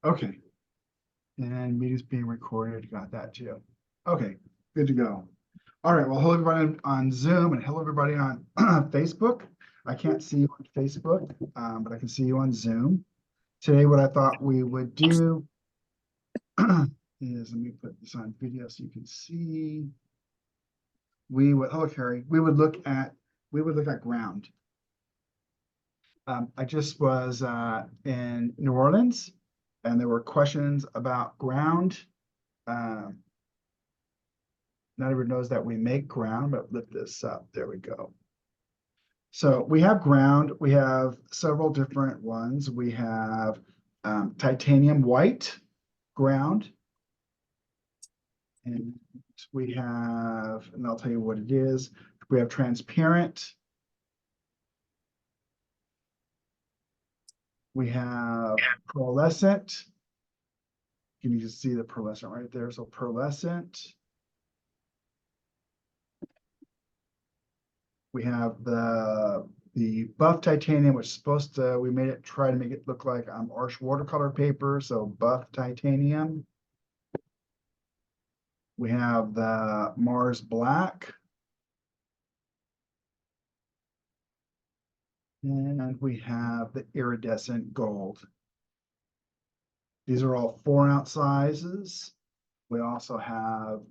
Okay. And meeting's being recorded. Got that too. Okay, good to go. All right. Well, hello everybody on Zoom and hello everybody on Facebook. I can't see you on Facebook, but I can see you on Zoom. Today, what I thought we would do is let me put this on video so you can see. Hello Carrie. We would look at ground. I just was in New Orleans, and there were questions about ground. Um, Not everyone knows that we make ground, but lift this up. There we go. So we have ground. We have several different ones. We have titanium white ground. And we have, and I'll tell you what it is. We have transparent. We have pearlescent. You can just see the pearlescent right there. So pearlescent. We have the buff titanium, which is supposed to, we made it, try to make it look like Arch watercolor paper, so buff titanium. We have the Mars black. And we have the iridescent gold. These are all 4-ounce sizes. We also have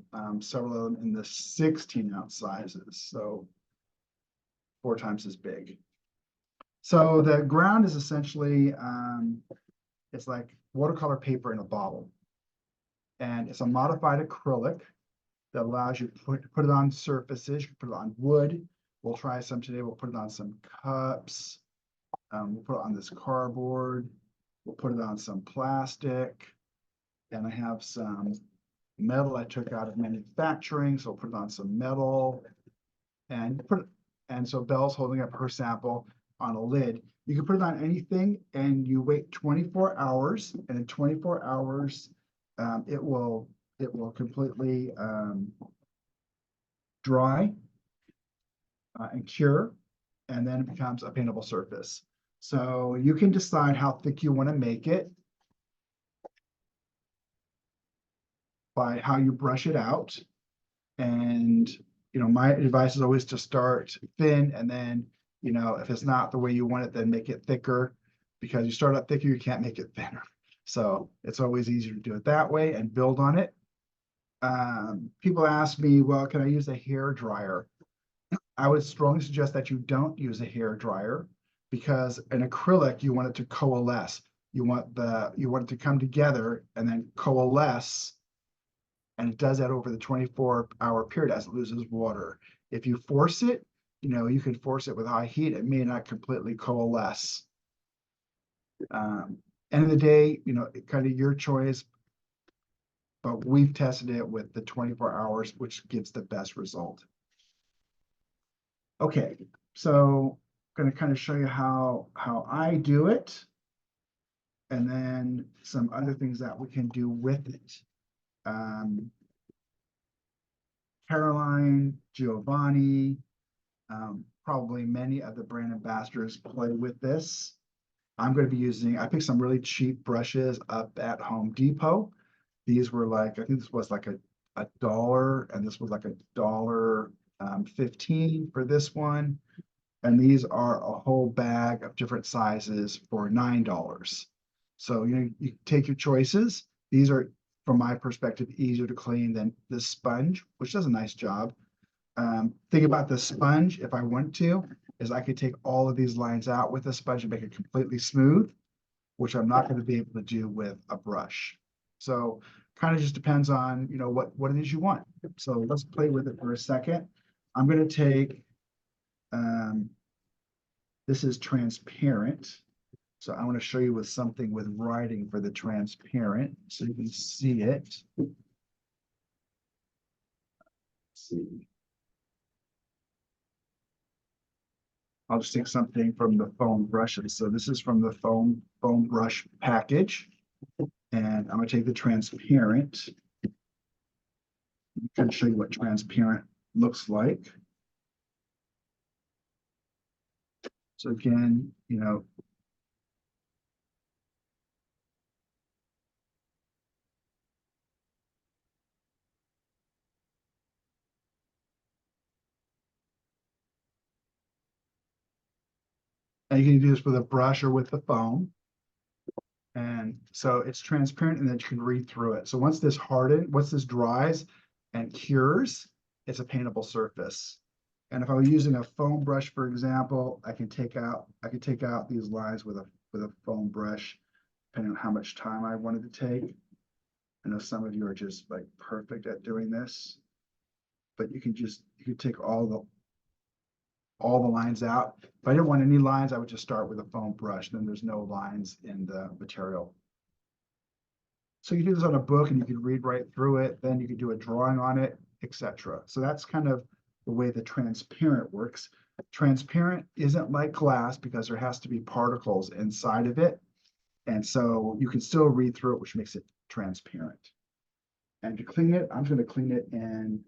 several of them in the 16-ounce sizes, so 4 times as big. So the ground is essentially, it's like watercolor paper in a bottle. And it's a modified acrylic that allows you to put it on surfaces. You can put it on wood. We'll try some today. We'll put it on some cups. We'll put it on this cardboard. We'll put it on some plastic. And I have some metal I took out of manufacturing, so I'll put it on some metal. And so Belle's holding up her sample on a lid. You can put it on anything, and you wait 24 hours, and in 24 hours, it will completely dry and cure, and then it becomes a paintable surface. So you can decide how thick you want to make it by how you brush it out. And my advice is always to start thin, and then if it's not the way you want it, then make it thicker, because you start out thicker, you can't make it thinner. So it's always easier to do it that way and build on it. People ask me, well, can I use a hair dryer? I would strongly suggest that you don't use a hair dryer, because an acrylic, you want it to coalesce. You want it to come together and then coalesce, and it does that over the 24-hour period as it loses water. If you force it, you can force it with high heat. It may not completely coalesce. End of the day, kind of your choice, but we've tested it with the 24 hours, which gives the best result. Okay, so I'm going to kind of show you how I do it, and then some other things that we can do with it. Caroline, Giovanni, probably many of the brand ambassadors play with this. I'm going to be I picked some really cheap brushes up at Home Depot. These were I think this was like a dollar, and this was like $1.15 for this one. And these are a whole bag of different sizes for $9. So you take your choices. These are, from my perspective, easier to clean than the sponge, which does a nice job. Thing about the sponge, if I want to, is I could take all of these lines out with a sponge and make it completely smooth, which I'm not going to be able to do with a brush. So kind of just depends on, what it is you want. So let's play with it for a second. I'm going to take, this is transparent. So I want to show you with something with writing for the transparent, so you can see it. Let's see. I'll just take something from the foam brushes. So this is from the foam brush package. And I'm going to take the transparent. I can show you what transparent looks like. So again, And you can do this with a brush or with the foam. And so it's transparent and then you can read through it. So once this dries and cures, it's a paintable surface. And if I was using a foam brush, for example, I could take out these lines with a foam brush, depending on how much time I wanted to take. I know some of you are just like perfect at doing this, but you can take all the lines out. If I didn't want any lines, I would just start with a foam brush. Then there's no lines in the material. So you do this on a book and you can read right through it. Then you can do a drawing on it, etc. So that's kind of the way the transparent works. Transparent isn't like glass because there has to be particles inside of it. And so you can still read through it, which makes it transparent. And to clean it, I'm going to clean it in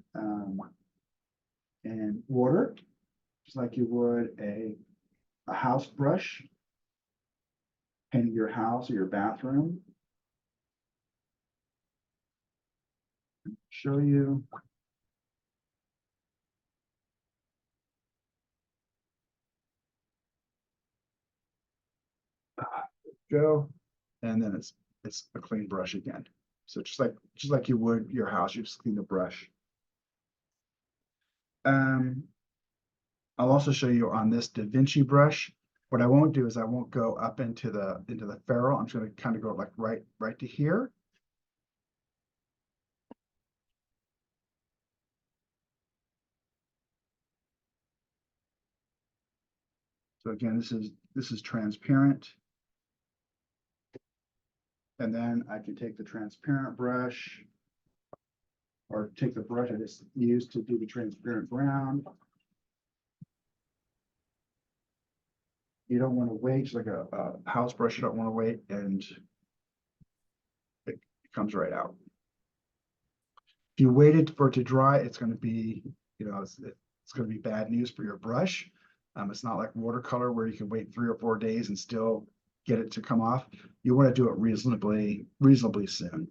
water, just like you would a house brush, painting your house or your bathroom. Show you. Go, and then it's a clean brush again. So just like you would your house, you just clean the brush. I'll also show you on this Da Vinci brush. What I won't do is I won't go up into the ferrule. I'm just going to kind of go like right to here. So again, this is transparent. And then I can take the transparent brush or take the brush I just used to do the transparent ground. You don't want to wait, just like a house brush, you don't want to wait, and it comes right out. If you waited for it to dry, it's going to be, it's going to be bad news for your brush. It's not like watercolor where you can wait 3 or 4 days and still get it to come off. You want to do it reasonably soon.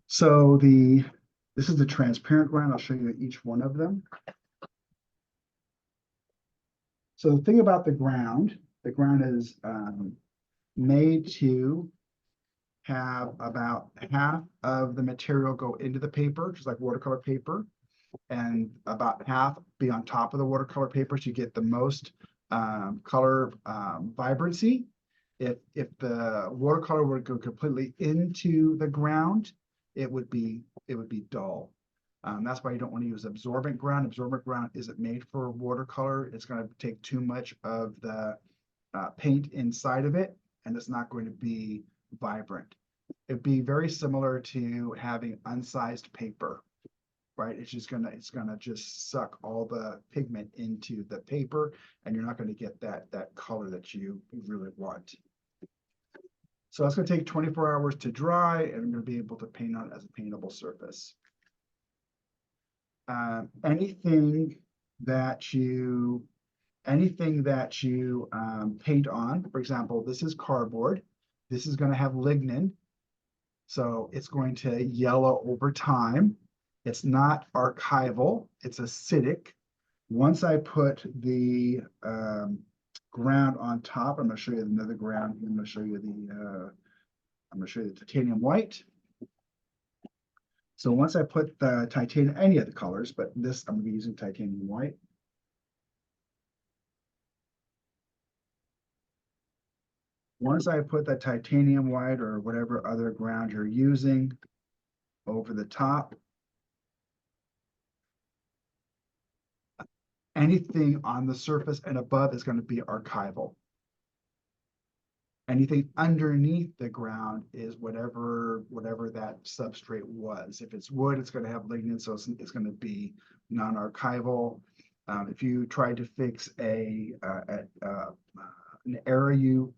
So this is the transparent ground. I'll show you each one of them. So the thing about the ground is made to have about half of the material go into the paper, just like watercolor paper, and about half be on top of the watercolor paper so you get the most color vibrancy. If the watercolor were to go completely into the ground, it would be dull. That's why you don't want to use absorbent ground. Absorbent ground isn't made for watercolor. It's going to take too much of the paint inside of it, and it's not going to be vibrant. It'd be very similar to having unsized paper, right? It's gonna just suck all the pigment into the paper, and you're not going to get that color that you really want. So it's going to take 24 hours to dry, and I'm going to be able to paint on it as a paintable surface. Anything that you paint on, for example, this is cardboard. This is going to have lignin, so it's going to yellow over time. It's not archival, it's acidic. Once I put the ground on top, I'm going to show you another ground. I'm going to show you the titanium white. So once I put the titanium, any of the colors, but this I'm going to be using titanium white. Once I put the titanium white or whatever other ground you're using over the top, anything on the surface and above is going to be archival. Anything underneath the ground is whatever that substrate was. If it's wood, it's going to have lignin, so it's going to be non-archival. If you try to fix an error you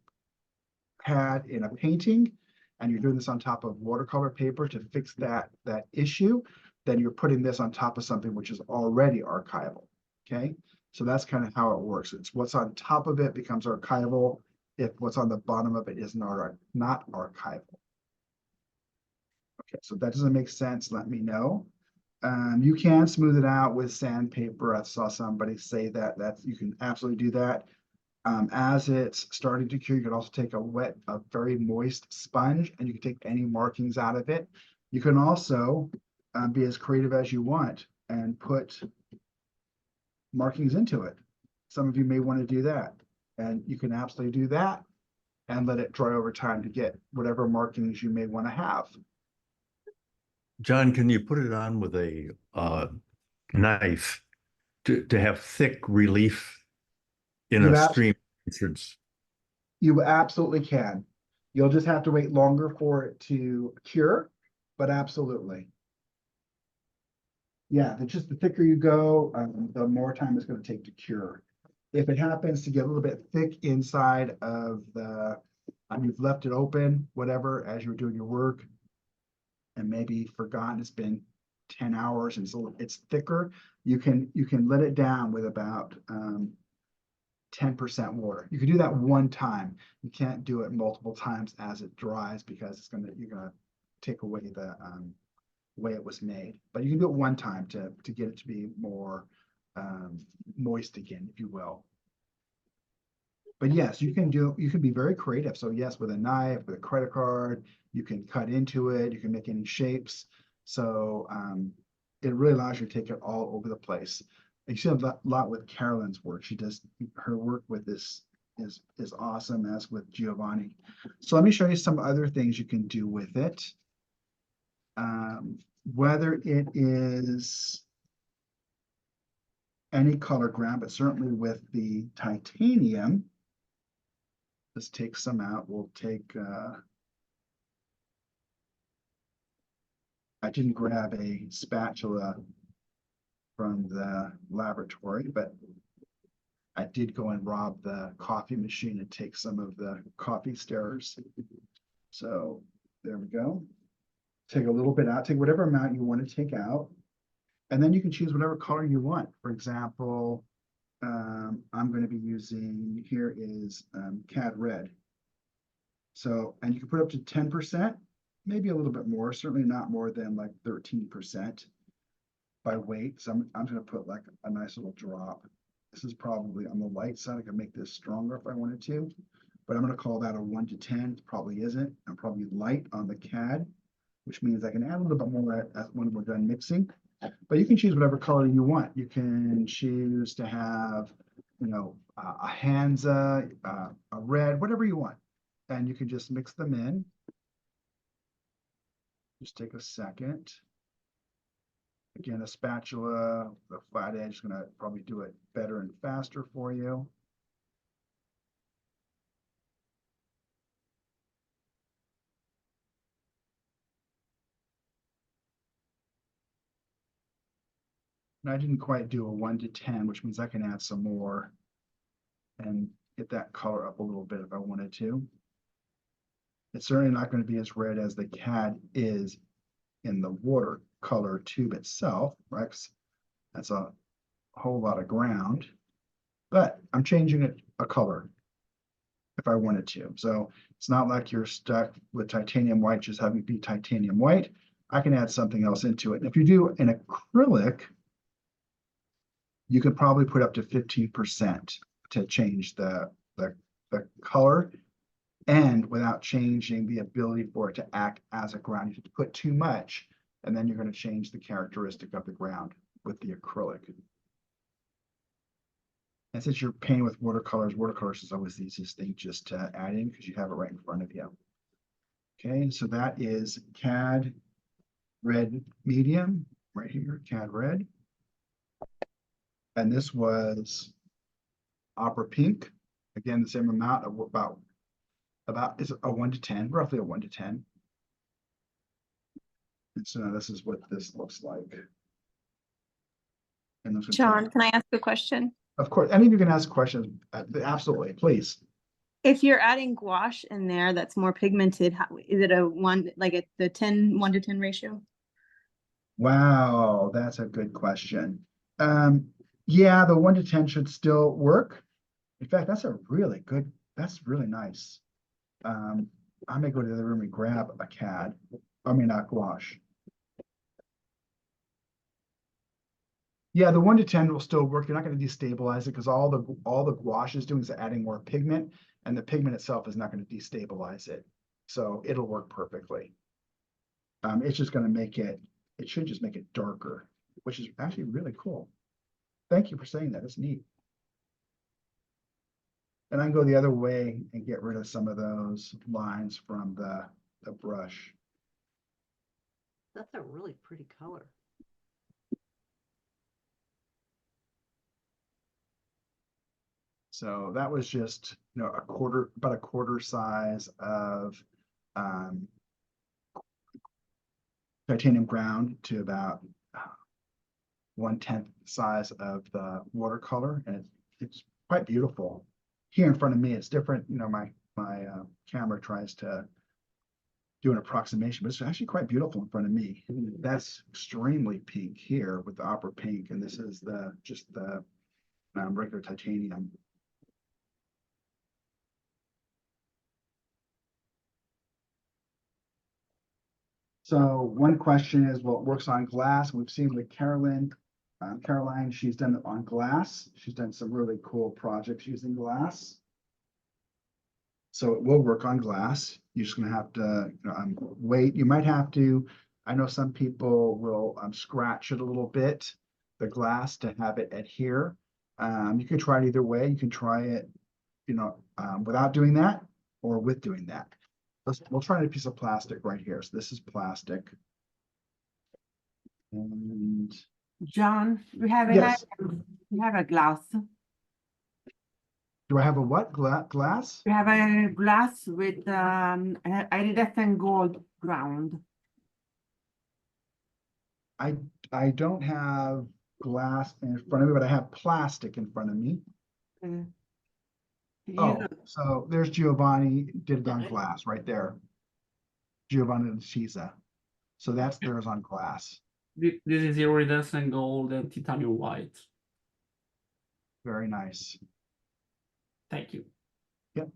had in a painting, and you're doing this on top of watercolor paper to fix that issue, then you're putting this on top of something which is already archival. Okay, so that's kind of how it works. It's what's on top of it becomes archival if what's on the bottom of it is not archival. Okay, so if that doesn't make sense, let me know. You can smooth it out with sandpaper. I saw somebody say that you can absolutely do that. As it's starting to cure, you can also take a very moist sponge, and you can take any markings out of it. You can also be as creative as you want and put markings into it. Some of you may want to do that, and you can absolutely do that and let it dry over time to get whatever markings you may want to have. John, can you put it on with a knife to have thick relief in You a abs stream? you absolutely can. You'll just have to wait longer for it to cure, but absolutely. Yeah, just the thicker you go, the more time it's going to take to cure. If it happens to get a little bit thick inside of the, you've left it open, whatever, as you're doing your work, and maybe forgotten it's been 10 hours and it's thicker, you can let it down with about 10% water. You can do that one time. You can't do it multiple times as it dries, because you're gonna take away the way it was made. But you can do it one time to get it to be more moist again, if you will. But yes, you can be very creative. So yes, with a knife, with a credit card, you can cut into it, you can make any shapes. So it really allows you to take it all over the place. You see a lot with Carolyn's work. She does her work with this is awesome, as with Giovanni. So let me show you some other things you can do with it. Whether it is any color ground, but certainly with the titanium, let's take some out. We'll take, I didn't grab a spatula from the laboratory, but I did go and rob the coffee machine and take some of the coffee stirrers. So there we go. Take a little bit out, take whatever amount you want to take out, and then you can choose whatever color you want. For example, I'm going to be using, here is Cad Red. So, and you can put up to 10%, maybe a little bit more, certainly not more than like 13% by weight. So I'm going to put like a nice little drop. This is probably on the light side. I can make this stronger if I wanted to, but I'm going to call that a 1 to 10. It probably isn't. I'm probably light on the Cad, which means I can add a little bit more when we're done mixing. But you can choose whatever color you want. You can choose to have, you know, a Hansa, a red, whatever you want. And you can just mix them in. Just take a second. Again, a spatula, the flat edge is going to probably do it better and faster for you. And I didn't quite do a 1 to 10, which means I can add some more and get that color up a little bit if I wanted to. It's certainly not going to be as red as the Cad is in the watercolor tube itself, right? That's a whole lot of ground, but I'm changing it a color if I wanted to. So it's not like you're stuck with titanium white, just having it be titanium white. I can add something else into it. And if you do an acrylic, you could probably put up to 15% to change the color, and without changing the ability for it to act as a ground. You put too much, and then you're going to change the characteristic of the ground with the acrylic. And since you're painting with watercolors is always the easiest thing just to add in, because you have it right in front of you. Okay, so that is Cad Red Medium right here, Cad Red. And this was Opera Pink. Again, the same amount of about is a 1 to 10, roughly a 1 to 10. And so this is what this looks like. And John, can I ask a question? Of course, any of you can ask questions. Absolutely, please. If you're adding gouache in there that's more pigmented, is it a 1 to 10 ratio? Wow, that's a good question. Yeah, the 1 to 10 should still work. In fact, that's really nice. I may go to the other room and grab a gouache. Yeah, the 1 to 10 will still work. You're not going to destabilize it because all the gouache is doing is adding more pigment, and the pigment itself is not going to destabilize it. So it'll work perfectly. It's just going to make it, it should just make it darker, which is actually really cool. Thank you for saying that. It's neat. And I can go the other way and get rid of some of those lines from the brush. That's a really pretty color. So that was just, about a quarter size of titanium ground to about 1/10 size of the watercolor, and it's quite beautiful. Here in front of me, it's different. My camera tries to do an approximation, but it's actually quite beautiful in front of me. That's extremely pink here with the opera pink, and this is just the regular titanium. So one question is, well, it works on glass. We've seen with Caroline, she's done it on glass. She's done some really cool projects using glass. So it will work on glass. You're just gonna have to wait. You might have to, I know some people will scratch it a little bit, the glass, to have it adhere. You can try it either way. You can try it, without doing that or with doing that. We'll try a piece of plastic right here. So this is plastic. And John, we have yes, we have a glass. do I have a what? Glass? We have a glass with iridescent gold ground. I don't have glass in front of me, but I have plastic in front of me. Oh, so there's Giovanni did it on glass right there. Giovanni and Cisa. So that's theirs on glass. This is iridescent gold and titanium white. Very nice. Thank you. Yep.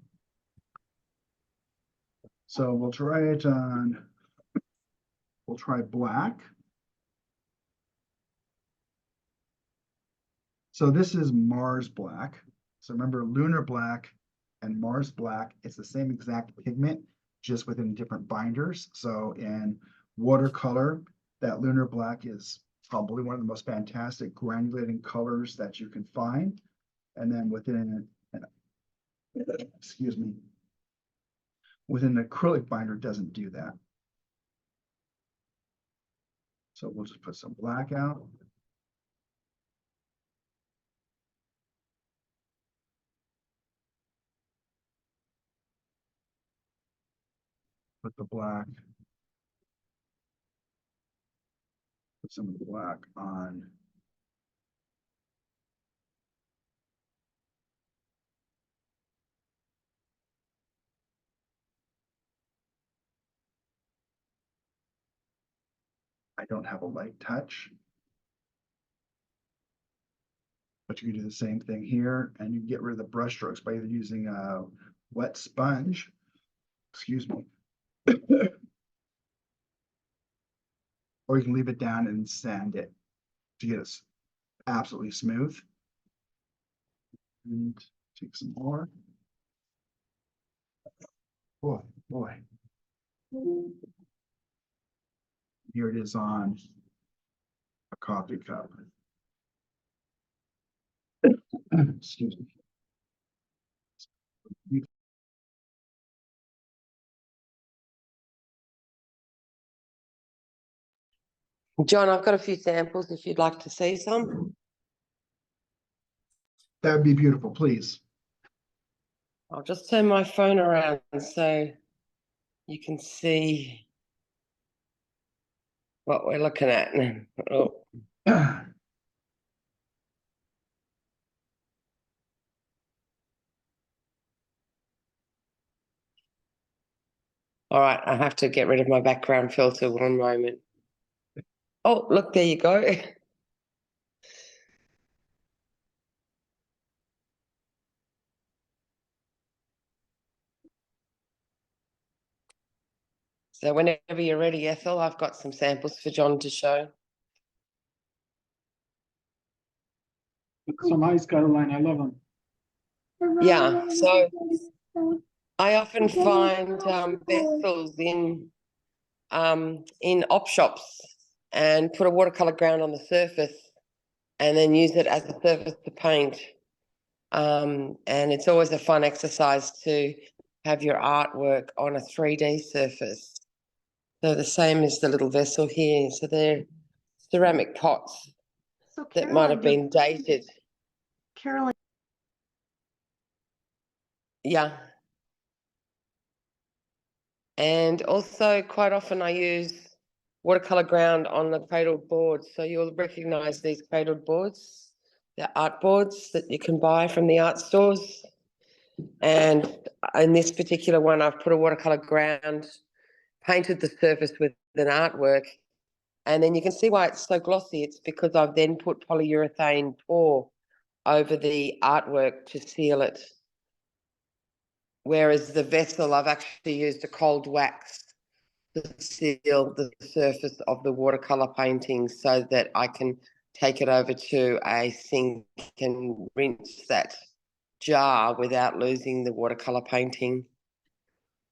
So we'll try it on, we'll try black. So this is Mars black. So remember, lunar black and Mars black, it's the same exact pigment, just within different binders. So in watercolor, that lunar black is probably one of the most fantastic granulating colors that you can find. And then within, excuse me, within an acrylic binder doesn't do that. So we'll just put some black out. Put the black. Put some of the black on. I don't have a light touch. But you can do the same thing here, and you get rid of the brush strokes by either using a wet sponge, excuse me, or you can leave it down and sand it to get it absolutely smooth. And take some more. Boy, boy. Here it is on a coffee cup. Excuse me. John, I've got a few samples if you'd like to see some. That would be beautiful, please. I'll just turn my phone around so you can see what we're looking at. Oh, all right, I have to get rid of my background filter. One moment. Oh, look, there you go. So whenever you're ready, Ethel, I've got some samples for John to show. So nice, Caroline. I love them. Yeah, so I often find vessels in op shops and put a watercolor ground on the surface and then use it as a surface to paint. And it's always a fun exercise to have your artwork on a 3D surface. So the same as the little vessel here. So they're ceramic pots So that might have been dated. Caroline, Yeah. And also quite often I use watercolor ground on the cradled boards. So you'll recognize these cradled boards. They're art boards that you can buy from the art stores. And in this particular one, I've put a watercolor ground, painted the surface with an artwork. And then you can see why it's so glossy. It's because I've then put polyurethane pour over the artwork to seal it. Whereas the vessel, I've actually used a cold wax to seal the surface of the watercolor painting so that I can take it over to a sink and rinse that jar without losing the watercolor painting.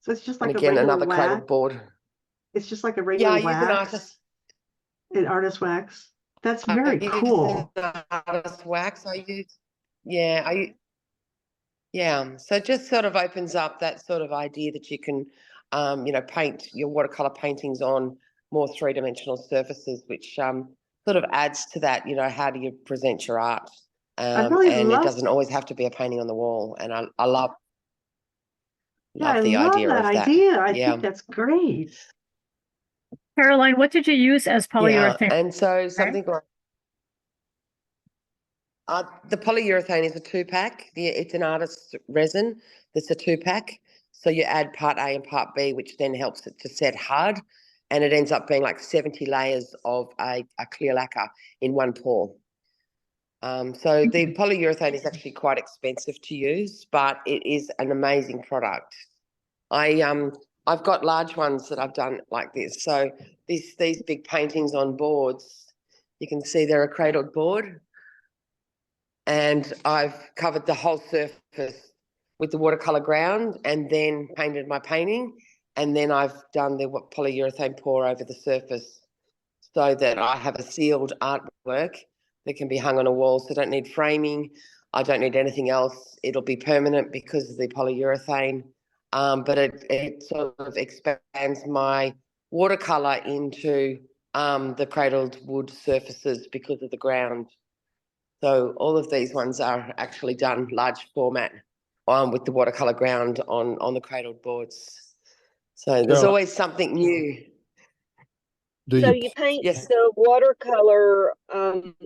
so it's just And like a again, regular another wax. cradled board. It's just like a Yeah, regular I use an wax. artist. An artist wax. That's I very use cool. an artist wax. Yeah. So it just sort of opens up that sort of idea that you can, paint your watercolor paintings on more three-dimensional surfaces, which sort of adds to that. How do you present your art? really And it love- doesn't always have to be a painting on the wall. And I love Yeah, I the love idea that of that. idea. I Yeah. think that's great. Caroline, what did you use as Yeah, polyurethane? and so something like the polyurethane is a 2-pack. It's an artist's resin. That's a 2-pack. So you add part A and part B, which then helps it to set hard. And it ends up being like 70 layers of a clear lacquer in one pour. So the polyurethane is actually quite expensive to use, but it is an amazing product. I've got large ones that I've done like this. So these big paintings on boards, you can see they're a cradled board. And I've covered the whole surface with the watercolor ground and then painted my painting. And then I've done the polyurethane pour over the surface so that I have a sealed artwork that can be hung on a wall. So I don't need framing. I don't need anything else. It'll be permanent because of the polyurethane. But it sort of expands my watercolor into the cradled wood surfaces because of the ground. So all of these ones are actually done large format with the watercolor ground on the cradled boards. So there's So- always something new. Do So you, you paint Yes. the watercolor,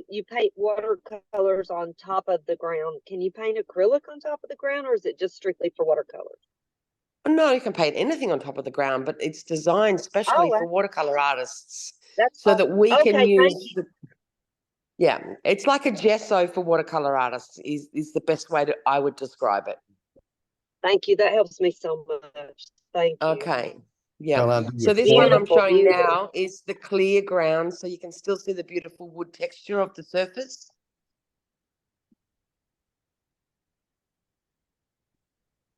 you paint watercolors on top of the ground. Can you paint acrylic on top of the ground, or is it just strictly for watercolors? No, you can paint anything on top of the ground, but it's designed specially Oh, for watercolor artists That's so awesome. that we Okay, can thank use you. it's like a gesso for watercolor artists is the best way I would describe it. Thank you. That helps me so much. Thank you. Okay. Yeah. Caroline, do So you this pour one it- I'm showing Beautiful. now is the clear ground, so you can still see the beautiful wood texture of the surface.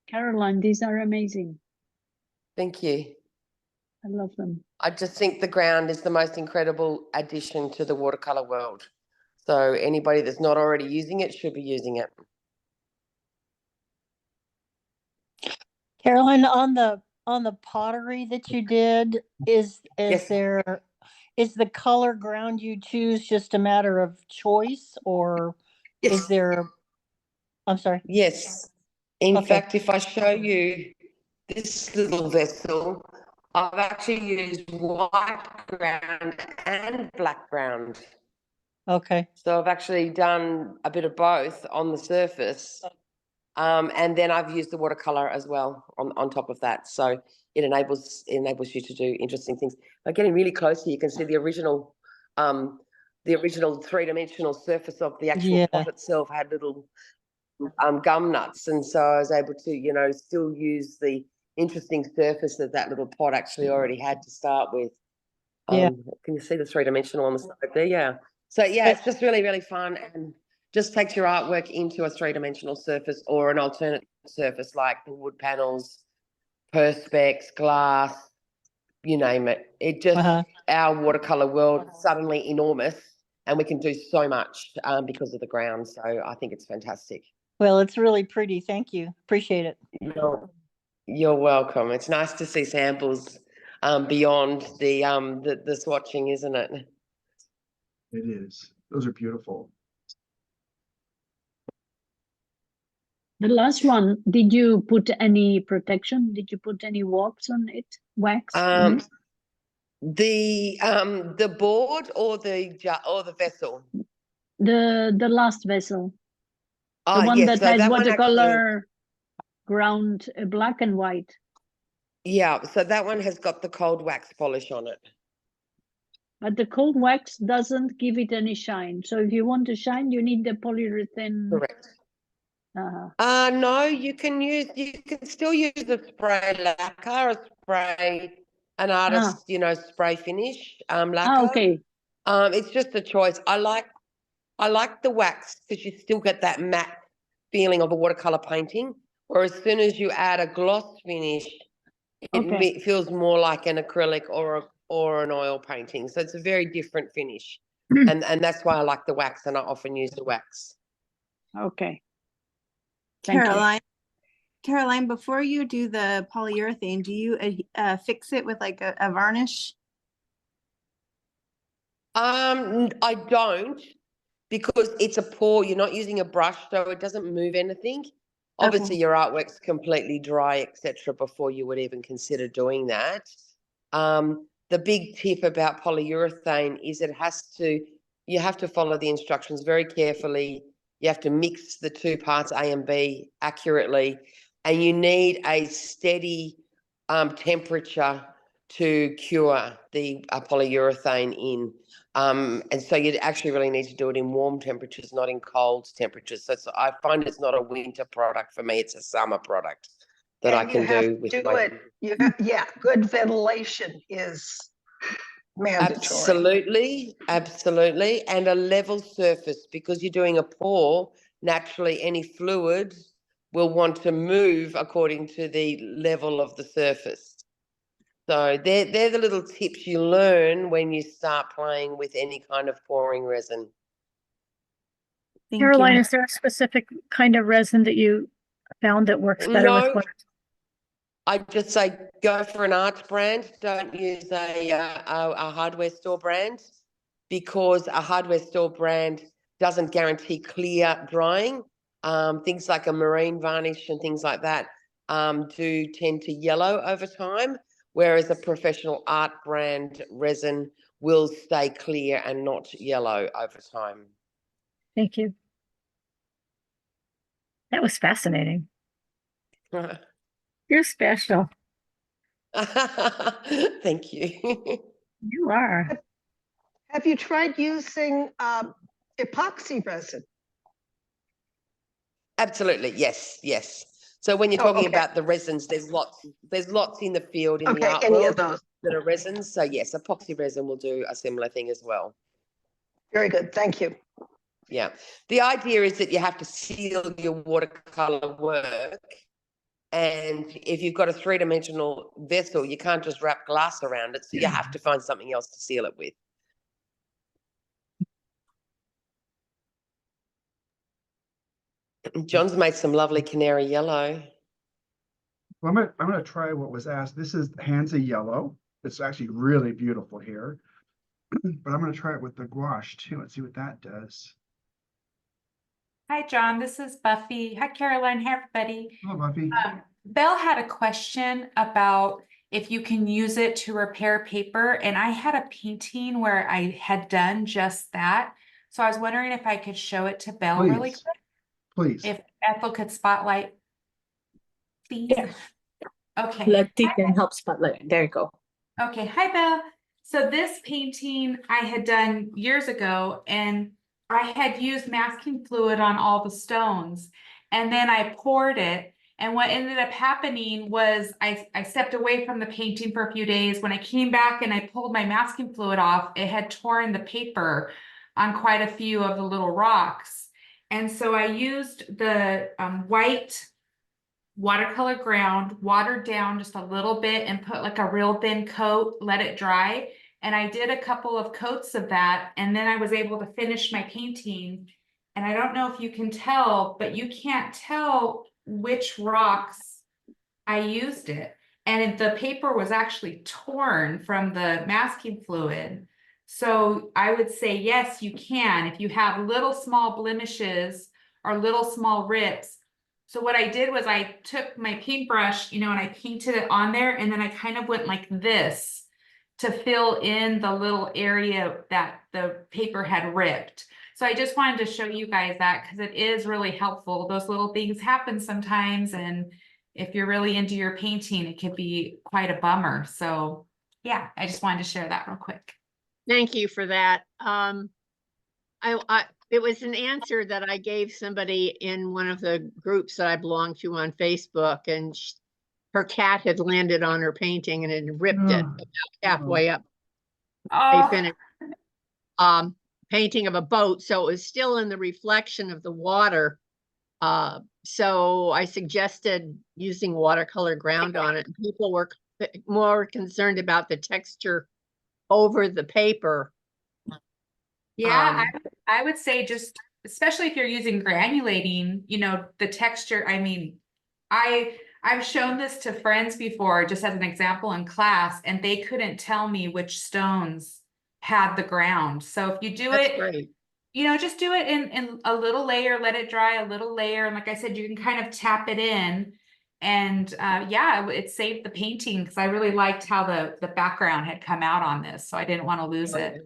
Caroline, these are amazing. Thank you. I love them. I just think the ground is the most incredible addition to the watercolor world. So anybody that's not already using it should be using it. Caroline, on the pottery that you did, is Yes. the color ground you choose just a matter of choice, or Yes. is there? I'm sorry. Yes. In Okay. fact, if I show you this little vessel, I've actually used white ground and black ground. Okay. So I've actually done a bit of both on the surface. And then I've used the watercolor as well on top of that. So it enables you to do interesting things. By getting really close here, you can see the original three-dimensional surface of the actual Yeah. pot itself had little gum nuts, and so I was able to still use the interesting surface that little pot actually already had to start with. Yeah. Can you see the three-dimensional on the side there? Yeah. So yeah, it's just really, really fun, and just takes your artwork into a three-dimensional surface or an alternate surface like the wood panels, perspex, glass, you name it. It just, our watercolor world suddenly enormous, and we can do so much because of the ground. So I think it's fantastic. Well, it's really pretty. Thank you. Appreciate it. You're welcome. It's nice to see samples beyond the swatching, isn't it? It is. Those are beautiful. The last one, did you put any protection? Did you put any wax on it? Wax? The board or the vessel? The last vessel. The Oh, one yes, that so has that one watercolor ground, black and white. Yeah, so that one has got the cold wax polish on it. But the cold wax doesn't give it any shine. So if you want to shine, you need the polyurethane. Correct. No, you can still use a spray lacquer, a spray, an artist, spray finish lacquer. Okay. It's just a choice. I like the wax because you still get that matte feeling of a watercolor painting. Or as soon as you add a gloss finish, it feels more like an acrylic or an oil painting. So it's a very different finish. And that's why I like the wax, and I often use the wax. Okay. Thank Caroline, before you do the polyurethane, do you fix it with like a varnish? I don't, because it's a pour. You're not using a brush, so it doesn't move anything. Obviously, your artwork's completely dry, etc., before you would even consider doing that. The big tip about polyurethane is you have to follow the instructions very carefully. You have to mix the two parts, A and B, accurately, and you need a steady temperature to cure the polyurethane in. And so you actually really need to do it in warm temperatures, not in cold temperatures. So I find it's not a winter product for me; it's a summer product that I can do with good ventilation is mandatory. Absolutely, and a level surface, because you're doing a pour. Naturally, any fluid will want to move according to the level of the surface. So they're the little tips you learn when you start playing with any kind of pouring resin. Caroline, is there a specific kind of resin that you found that works better with what? I just say go for an art brand. Don't use a hardware store brand, because a hardware store brand doesn't guarantee clear drying. Things like a marine varnish and things like that do tend to yellow over time, whereas a professional art brand resin will stay clear and not yellow over time. Thank you. That was fascinating. You're special. Thank you. You are. Have you tried using epoxy resin? Absolutely, yes. So when you're talking about the resins, there's lots in the field in the art world that are resins. So yes, epoxy resin will do a similar thing as well. Very good, thank you. Yeah, the idea is that you have to seal your watercolor work, and if you've got a three-dimensional vessel, you can't just wrap glass around it, so you have to find something else to seal it with. John's made some lovely canary yellow. Well, I'm gonna try what was asked. This is Hansa yellow. It's actually really beautiful here. But I'm gonna try it with the gouache too and see what that does. Hi, John. This is Buffy. Hi, Caroline. Hi, everybody. Hello, Buffy. Belle had a question about if you can use it to repair paper, and I had a painting where I had done just that. So I was wondering if I could show it to Belle really quick. Please. If Ethel could spotlight, please. Yeah. Okay. Letty can help spotlight. There you go. Okay. Hi, Belle. So this painting I had done years ago, and I had used masking fluid on all the stones, and then I poured it. And what ended up happening was I stepped away from the painting for a few days. When I came back and I pulled my masking fluid off, it had torn the paper on quite a few of the little rocks. And so I used the white watercolor ground, watered down just a little bit and put like a real thin coat, let it dry. And I did a couple of coats of that, and then I was able to finish my painting. And I don't know if you can tell, but you can't tell which rocks I used it. And the paper was actually torn from the masking fluid. So I would say, yes, you can. If you have little small blemishes or little small rips. So what I did was I took my paintbrush, and I painted it on there, and then I kind of went like this to fill in the little area that the paper had ripped. So I just wanted to show you guys that because it is really helpful. Those little things happen sometimes, and if you're really into your painting, it can be quite a bummer. So yeah, I just wanted to share that real quick. Thank you for that. It was an answer that I gave somebody in one of the groups that I belong to on Facebook, and her cat had landed on her painting and had ripped it about halfway up. They finished painting of a boat, so it was still in the reflection of the water. So I suggested using watercolor ground on it. People were more concerned about the texture over the paper. Yeah, I would say just, especially if you're using granulating, the texture, I mean, I've shown this to friends before, just as an example in class, and they couldn't tell me which stones had the ground. So if you do That's it, great. Just do it in a little layer, let it dry a little layer. And like I said, you can kind of tap it in. And yeah, it saved the painting because I really liked how the background had come out on this. So I didn't want to lose it.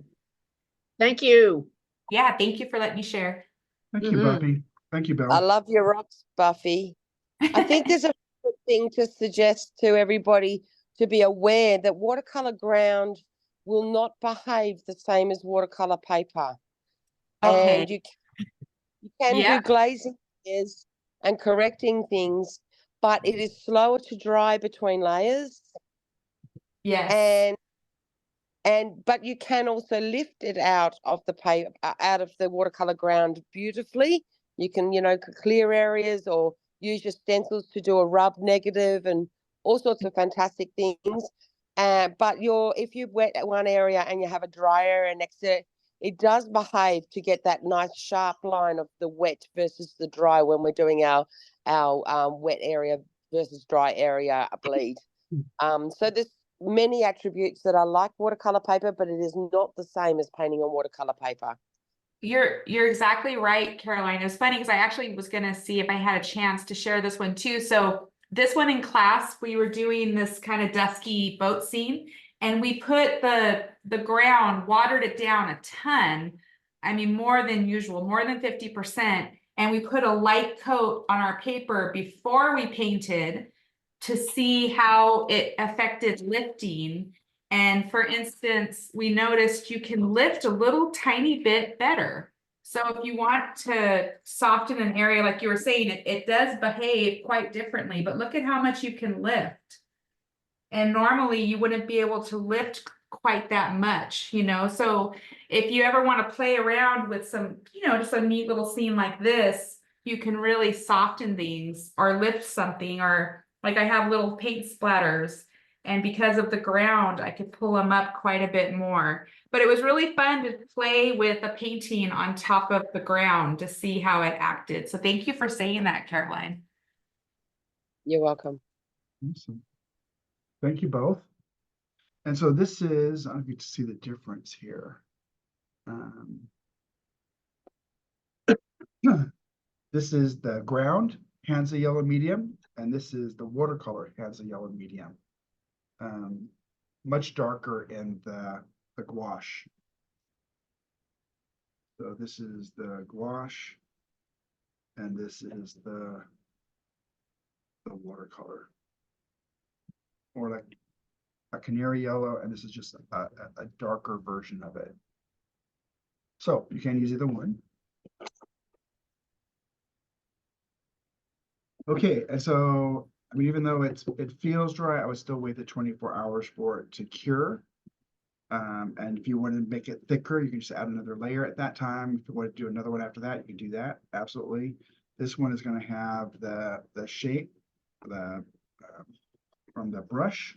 Thank you. Yeah, thank you for letting me share. Thank you, Buffy. Thank you, Bill. I love your rocks, Buffy. I think there's a good thing to suggest to everybody to be aware that watercolor ground will not behave the same as watercolor paper. Okay. And you can do glazing layers and correcting things, but it is slower to dry between layers. Yes. But you can also lift it out of the paper, out of the watercolor ground beautifully. You can, clear areas or use your stencils to do a rub negative and all sorts of fantastic things. But if you wet one area and you have a dry area next to it, it does behave to get that nice sharp line of the wet versus the dry when we're doing our wet area versus dry area bleed. So there's many attributes that are like watercolor paper, but it is not the same as painting on watercolor paper. You're exactly right, Caroline. It was funny because I actually was going to see if I had a chance to share this one too. So this one in class, we were doing this kind of dusky boat scene, and we put the ground, watered it down a ton. I mean, more than usual, more than 50%. And we put a light coat on our paper before we painted to see how it affected lifting. And for instance, we noticed you can lift a little tiny bit better. So if you want to soften an area, like you were saying, it does behave quite differently, but look at how much you can lift. And normally you wouldn't be able to lift quite that much, So if you ever want to play around with some, just a neat little scene like this, you can really soften things or lift something, or like I have little paint splatters, and because of the ground, I could pull them up quite a bit more. But it was really fun to play with a painting on top of the ground to see how it acted. So thank you for saying that, Caroline. You're welcome. Awesome. Thank you both. And so this is, I don't get to see the difference here. This is the ground, Hansa yellow medium, and this is the watercolor Hansa yellow medium. Much darker in the gouache. So this is the gouache, and this is the watercolor, or like a canary yellow, and this is just a darker version of it. So you can use either one. Okay, and so I mean, even though it feels dry, I would still wait the 24 hours for it to cure. And if you want to make it thicker, you can just add another layer at that time. If you want to do another one after that, you can do that. Absolutely. This one is going to have the shape from the brush.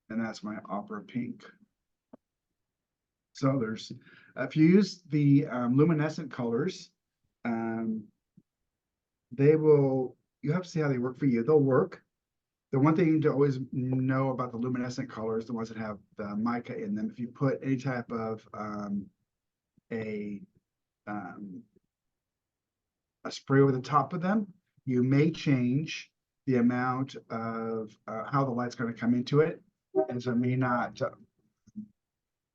And that's my opera pink. So there's, if you use the luminescent colors, they will, you have to see how they work for you. They'll work. The one thing you need to always know about the luminescent colors, the ones that have the mica in them, if you put any type of a spray over the top of them, you may change the amount of how the light's going to come into it, and so it may not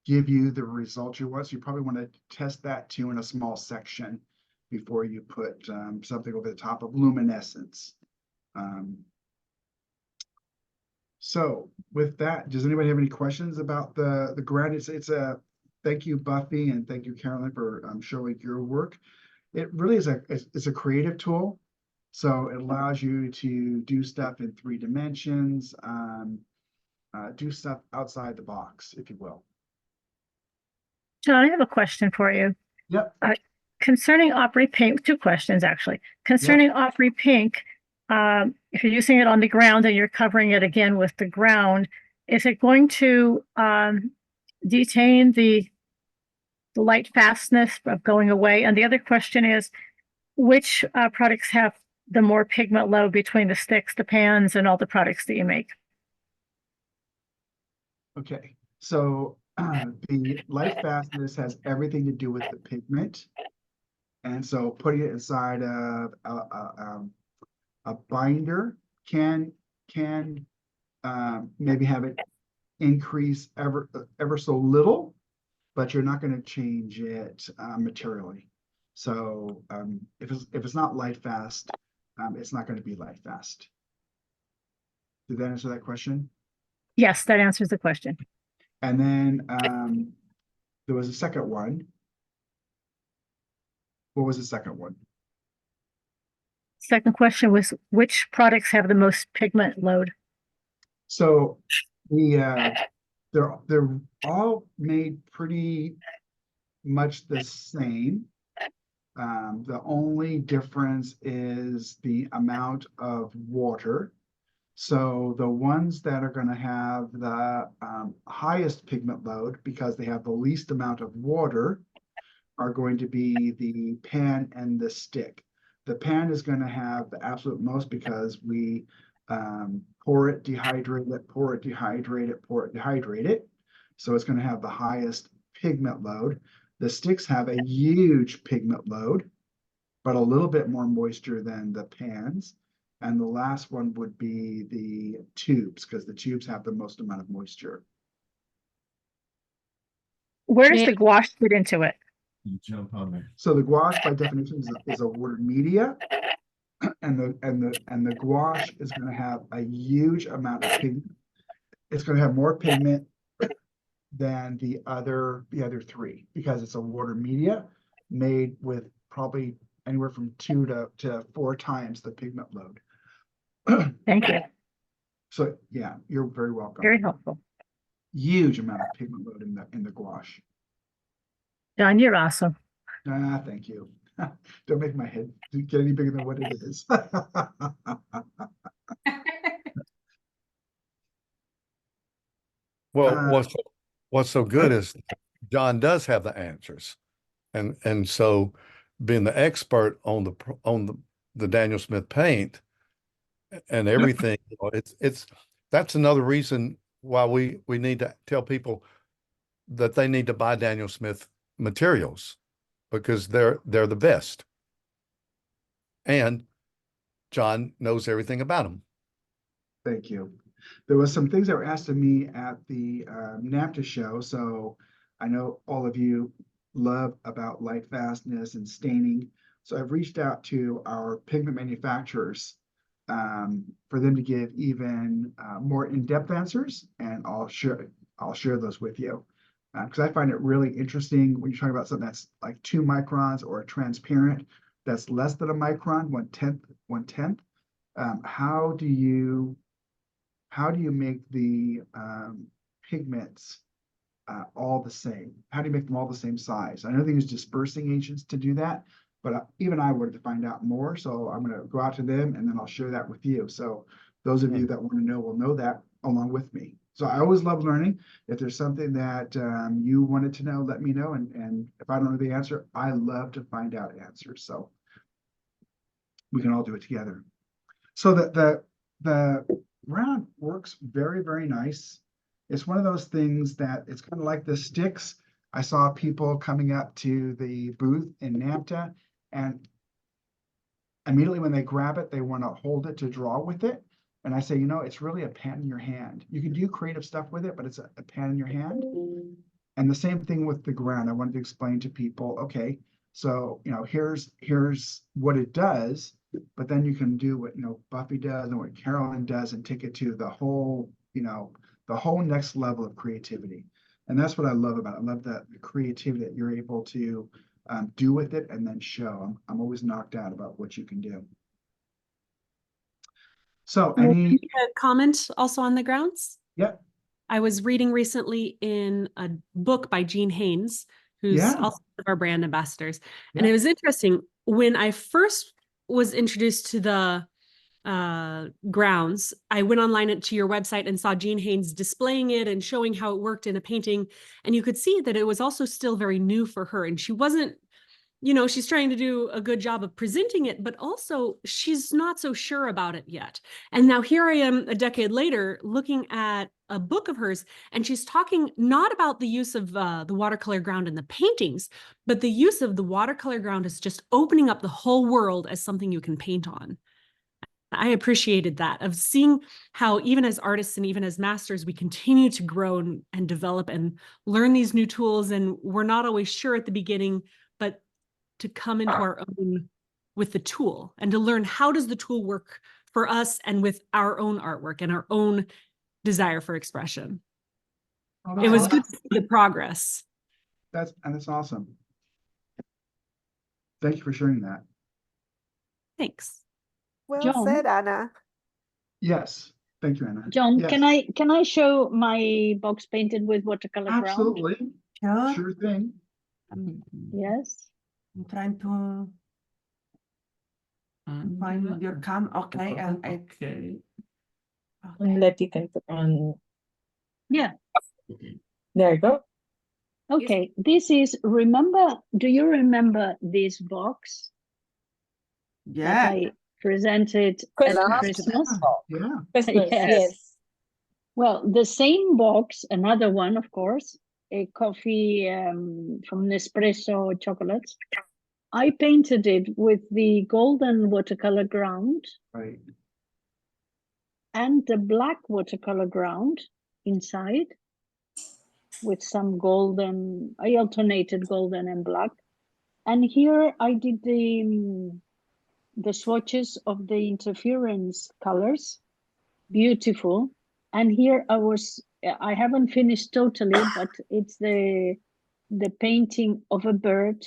give you the result you want. So you probably want to test that too in a small section before you put something over the top of luminescence. So with that, does anybody have any questions about the grant? It's a thank you, Buffy, and thank you, Carolyn, for showing your work. It really is it's a creative tool. So it allows you to do stuff in 3 dimensions, do stuff outside the box, if you will. John, I have a question for you. Yep. Concerning Opry Pink, 2 questions actually. Concerning Opry Pink, if you're using it on the ground and you're covering it again with the ground, is it going to detain the light fastness of going away? And the other question is, which products have the more pigment load between the sticks, the pans, and all the products that you make? Okay, so the light fastness has everything to do with the pigment. And so putting it inside of a binder can maybe have it increase ever so little, but you're not going to change it materially. So if it's not light fast, it's not going to be light fast. Did that answer that question? Yes, that answers the question. And then there was a second one. What was the second one? Second question was, which products have the most pigment load? So they're all made pretty much the same. The only difference is the amount of water. So the ones that are going to have the highest pigment load, because they have the least amount of water, are going to be the pan and the stick. The pan is going to have the absolute most because we pour it, dehydrate it, pour it, dehydrate it, pour it, dehydrate it. So it's going to have the highest pigment load. The sticks have a huge pigment load, but a little bit more moisture than the pans. And the last one would be the tubes, because the tubes have the most amount of moisture. Where does the gouache fit into it? Jump on there. So the gouache, by definition, is a water media, and the gouache is going to have a huge amount of pigment. It's going to have more pigment than the other 3 because it's a water media made with probably anywhere from 2 to 4 times the pigment load. Thank you. So yeah, you're very welcome. Very helpful. Huge amount of pigment load in the gouache. John, you're awesome. Thank you. Don't make my head get any bigger than what it is. Well, what's so good is John does have the answers, and so being the expert on the Daniel Smith paint and everything, you know, that's another reason why we need to tell people that they need to buy Daniel Smith materials, because they're the best, and John knows everything about them. Thank you. There was some things that were asked of me at the NAFTA show. So I know all of you love about light fastness and staining. So I've reached out to our pigment manufacturers for them to give even more in-depth answers, and I'll share those with you. Because I find it really interesting when you're talking about something that's like 2 microns or a transparent that's less than a micron, one tenth. How how do you make the pigments all the same? How do you make them all the same size? I know they use dispersing agents to do that, but even I wanted to find out more. So I'm going to go out to them and then I'll share that with you. So those of you that want to know will know that along with me. So I always love learning. If there's something that you wanted to know, let me know. And if I don't know the answer, I love to find out answers. So we can all do it together. So the round works very, very nice. It's one of those things that it's kind of like the sticks. I saw people coming up to the booth in NAMTA, and immediately when they grab it, they want to hold it to draw with it. And I say, you know, it's really a pen in your hand. You can do creative stuff with it, but it's a pen in your hand. And the same thing with the ground. I wanted to explain to people, okay, so, you know, here's what it does, but then you can do what, you know, Buffy does and what Carolyn does and take it to the whole, you know, the whole next level of creativity. And that's what I love about it. I love that the creativity that you're able to do with it and then show. I'm always knocked out about what you can do. So any comment also on the grounds? Yep. I was reading recently in a book by Jean Haynes, who's Yeah. also one of our brand ambassadors. And Yeah. it was interesting when I first was introduced to the grounds, I went online to your website and saw Jean Haynes displaying it and showing how it worked in a painting. And you could see that it was also still very new for her. And she wasn't, you know, she's trying to do a good job of presenting it, but also she's not so sure about it yet. And now here I am a decade later looking at a book of hers, and she's talking not about the use of the watercolor ground in the paintings, but the use of the watercolor ground as just opening up the whole world as something you can paint on. I appreciated that, of seeing how even as artists and even as masters, we continue to grow and develop and learn these new tools. And we're not always sure at the beginning, but to come into our own with the tool and to learn how does the tool work for us and with our own artwork and our own desire for expression. Oh, It was awesome. good to see the progress. That's awesome. Thank you for sharing that. Thanks. Well John? said, Anna. Yes. Thank you, Anna. John, Yes. can I show my box painted with watercolor ground? Absolutely. Sure. Sure thing. Yes. I'm trying to find your cam. Okay, and Okay. Let you can put on. Yeah. There you go. Okay. This is, do you remember this box that yeah. I presented Christmas. at Christmas? Yeah. Christmas, yes. Well, the same box, another one, of course, a coffee from Nespresso chocolates. I painted it with the golden watercolor ground Right. and the black watercolor ground inside with some golden. I alternated golden and black. And here I did the swatches of the interference colors. Beautiful. And here I haven't finished totally, but it's the painting of a bird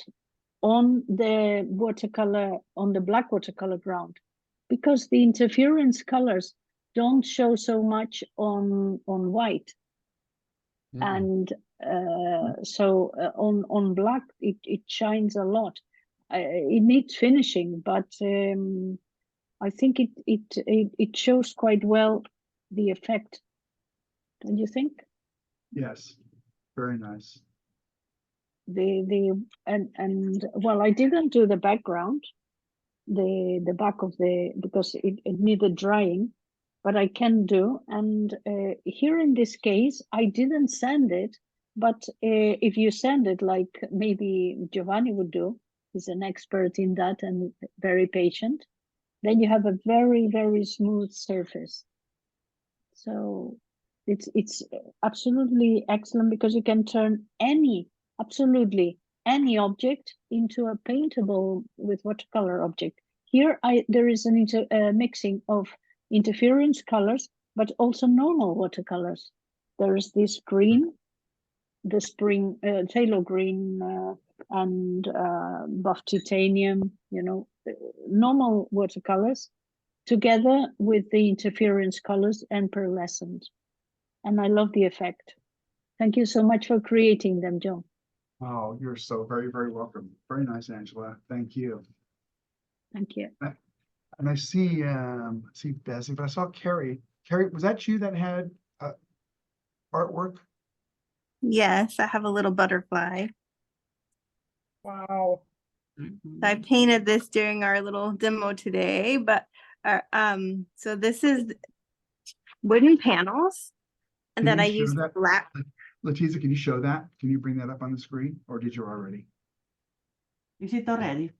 on the watercolor, on the black watercolor ground, because the interference colors don't show so much on white. And so on black, it shines a lot. It needs finishing, but I think it shows quite well the effect. Don't you think? Yes. Very nice. And well, I didn't do the background, the back of because it needed drying, but I can do. And here in this case, I didn't sand it, but if you sand it like maybe Giovanni would do, he's an expert in that and very patient, then you have a very, very smooth surface. So it's absolutely excellent because you can turn absolutely any object into a paintable with watercolor object. Here there is a mixing of interference colors, but also normal watercolors. There is this green, the spring phthalo green and buff titanium, normal watercolors together with the interference colors and pearlescent. And I love the effect. Thank you so much for creating them, John. Oh, you're so very, very welcome. Very nice, Angela. Thank you. Thank you. And I see Bessie, but I saw Carrie. Carrie, was that you that had artwork? Yes, I have a little butterfly. Wow. So I painted this during our little demo today, but so this is wooden panels, and Can then you I show used that? black. Leticia, can you show that? Can you bring that up on the screen, or did you already? Is it already?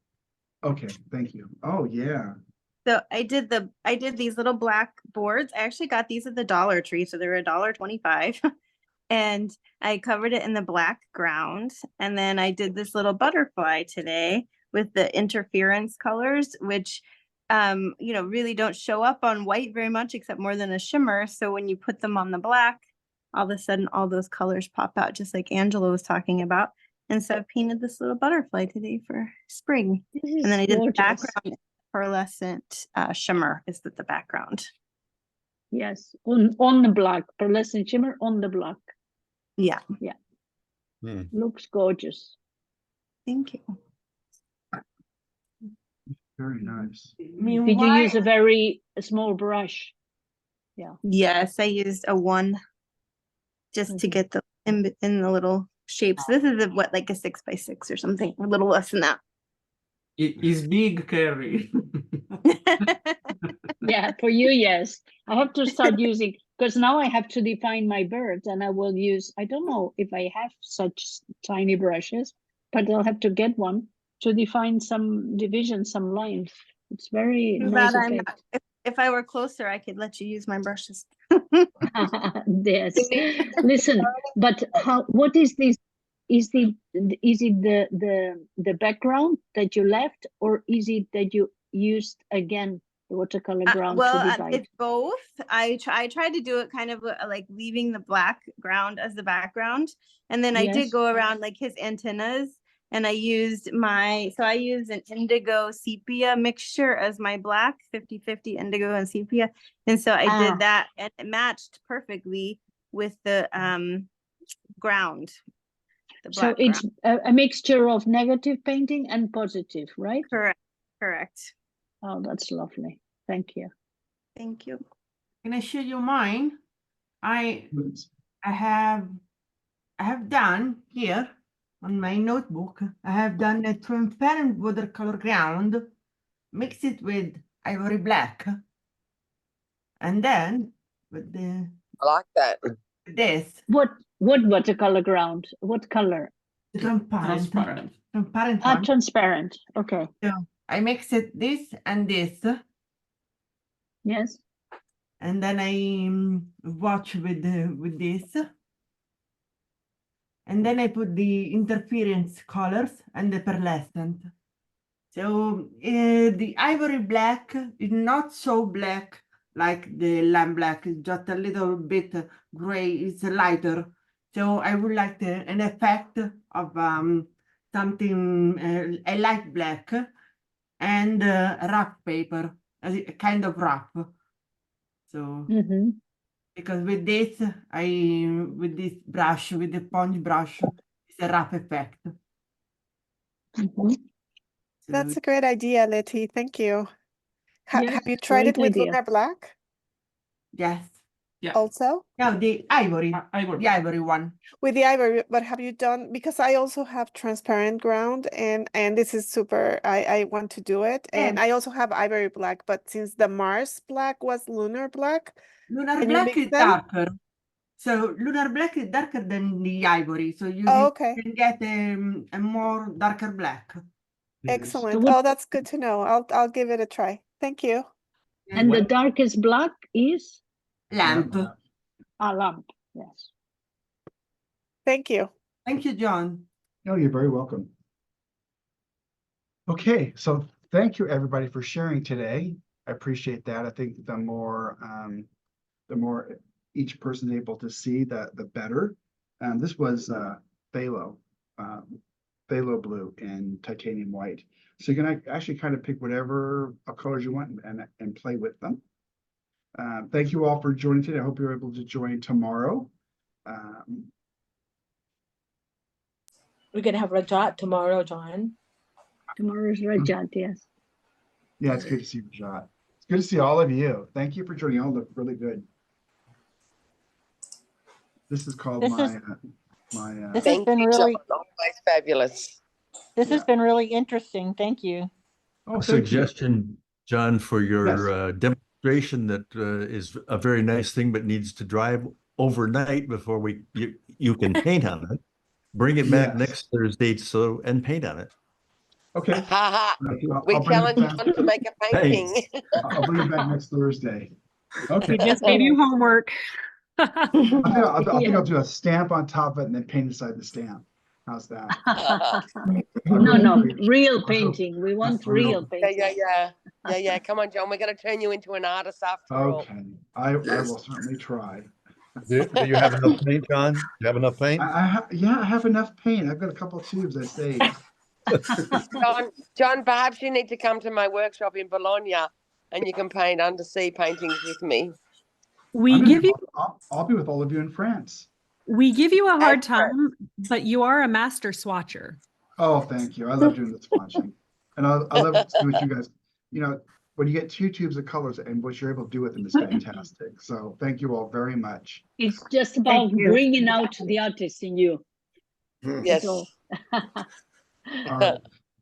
Okay, thank you. Oh, yeah. So I did these little black boards. I actually got these at the Dollar Tree, so they were $1.25. And I covered it in the black ground. And then I did this little butterfly today with the interference colors, which really don't show up on white very much, except more than a shimmer. So when you put them on the black, all of a sudden all those colors pop out, just like Angela was talking about. And so I painted this little butterfly today for spring. And then I did the background pearlescent shimmer is the background. Yes, on the black, pearlescent shimmer on the black. Yeah. Yeah. Hmm. Looks gorgeous. Thank you. Very nice. Did you use a very small brush? Yeah. Yes, I used a 1 just to get the in the little shapes. This is like a 6x6 or something, a little less than that. It is big, Carrie. Yeah, for you, yes. I have to start using, because now I have to define my birds, and I will use, I don't know if I have such tiny brushes, but I'll have to get one to define some divisions, some lines. It's very nice effect. If I were closer, I could let you use my brushes. Yes. Listen, but what is this? Is it the background that you left, or is it that you used again the watercolor ground to divide? It's both. I tried to do it kind of like leaving the black ground as the background, and then I did go around like his antennas, and I used an indigo sepia mixture as my black, 50-50 indigo and sepia, and so I did that, and it matched perfectly with the ground. So it's a mixture of negative painting and positive, right? Correct. Oh, that's lovely. Thank you. Thank you. Can I show you mine? I have done here on my notebook. I have done a transparent watercolor ground, mix it with ivory black, and then with I like that. this. What watercolor ground? What color? Transparent. Transparent Ah, one. transparent. Okay. So I mix it this and this. Yes. And then I watch with this. And then I put the interference colors and the pearlescent. So the ivory black is not so black like the lamp black. It's just a little bit gray. It's lighter. So I would like an effect of something a light black and rough paper, a kind of rough. So because with this brush, with the sponge brush, it's a rough effect. That's a great idea, Letty. Thank you. Yes, have you tried it great with idea. Lunar Black Yes. Yeah. also? No, the ivory. The ivory one. With the ivory, but have you done, because I also have transparent ground and this is super, I want to do it. And I also have ivory black, but since the Mars black was Lunar Black, Lunar can you black mix is them? darker. So lunar black is darker than the ivory. So you okay. can get a more darker black. Excellent. Oh, that's good to know. I'll give it a try. Thank you. And the darkest black is? Lamp. A lamp, yes. Thank you. Thank you, John. No, you're very welcome. Okay, so thank you everybody for sharing today. I appreciate that. I think the more each person is able to see, the better. This was phthalo blue and titanium white. So you can actually kind of pick whatever colors you want and play with them. Thank you all for joining today. I hope you're able to join tomorrow. We're gonna have Rajat tomorrow, John. Tomorrow's Rajat, yes. Yeah, it's good to see you, Rajat. It's good to see all of you. Thank you for joining. You all look really good. This is called This my is- my. This has Thank been you, really, John. Always fabulous. this has Yeah. been really interesting. Thank you. Oh, A thank you. suggestion, John, for your Yes. demonstration that is a very nice thing, but needs to drive overnight before you can paint on it. Bring it back Yes. next Thursday and paint on it. Okay. We I'll bring it challenge back. John to make a painting. I'll bring it back next Thursday. Okay. We just gave you homework. I think I'll do a stamp on top of it and then paint inside the stamp. How's that? No, real painting. We want real Yeah, painting. yeah. Come on, John. We're going to turn you into an artist after all. Okay, I will certainly try. Do you have enough paint, John? Do you have enough paint? Yeah, I have enough paint. I've got a couple tubes I saved. John, perhaps you need to come to my workshop in Bologna and you can paint undersea paintings with me. I'll be with all of you in France. We give you a hard time, but you are a master swatcher. Oh, thank you. I love doing the swatching. And I love doing what you guys, when you get 2 tubes of colors and what you're able to do with them is fantastic. So thank you all very much. It's just about bringing out the artist in you. Yes. All right.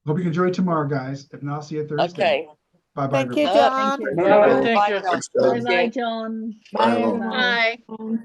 Hope you can enjoy tomorrow, guys. If not, I'll see you Thursday. Okay. Bye-bye. Thank you, everybody. John. Bye-bye, John. Bye, Bye, John. Bye. Bye. Bye.